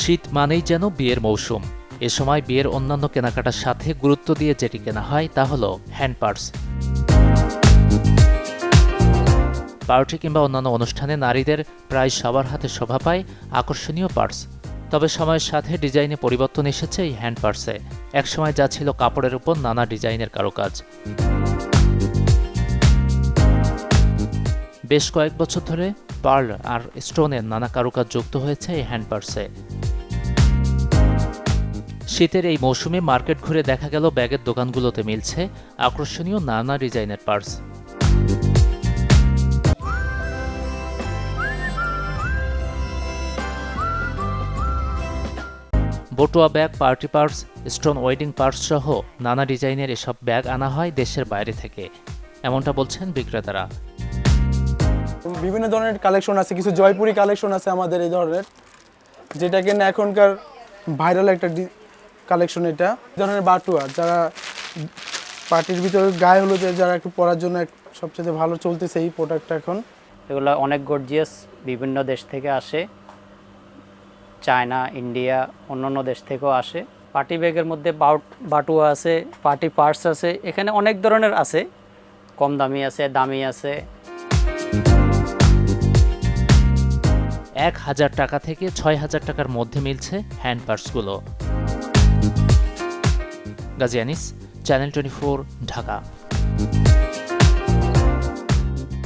শীত মানেই যেন বিয়ের মৌসুম। এ সময় বিয়ের অন্যান্য কেনাকাটার সাথে গুরুত্ব দিয়ে যেটি কেনা হয় তা হলো হ্যান্ড পার্স। পার্টি কিংবা অন্যান্য অনুষ্ঠানে নারীদের প্রায় সবার হাতে শোভা পায় আকর্ষণীয় পার্স। তবে সময়ের সাথে ডিজাইনে পরিবর্তন এসেছে এই হ্যান্ড পার্সে। একসময় যা ছিল কাপড়ের উপর নানা ডিজাইনের কারুকাজ, বেশ কয়েক বছর ধরে পার্ল আর স্টোনের নানা কারুকাজ যুক্ত হয়েছে এই হ্যান্ড পার্সে। শীতের এই মৌসুমে মার্কেট ঘুরে দেখা গেল ব্যাগের দোকানগুলোতে মিলছে আকর্ষণীয় নানা ডিজাইনের পার্স। বটুয়া bag, party purse, stone wedding purse সহ নানা ডিজাইনের এসব ব্যাগ আনা হয় দেশের বাইরে থেকে, এমনটা বলছেন বিক্রেতারা। বিভিন্ন ধরনের কালেকশন আছে, কিছু জয়পুরি কালেকশন আছে আমাদের এই ধরনের, যেটা কিনা এখনকার ভাইরাল একটা কালেকশন। এটা ধরনের বাটুয়া, যারা পার্টির ভিতরে গায়ে হলুদে যারা একটু পরার জন্য সবচেয়ে ভালো চলতেছে এই প্রোডাক্টটা এখন। এগুলো অনেক গর্জিয়াস, বিভিন্ন দেশ থেকে আসে, চায়না, ইন্ডিয়া, অন্যান্য দেশ থেকেও আসে। পার্টি ব্যাগের মধ্যে বাটুয়া আছে, পার্টি পার্স আছে, এখানে অনেক ধরনের আছে, কম দামি আছে, দামি আছে। ১,০০০ টাকা থেকে ৬,০০০ টাকার মধ্যে মিলছে হ্যান্ড পার্সগুলো। গাজী আনিস, চ্যানেল 24, ঢাকা।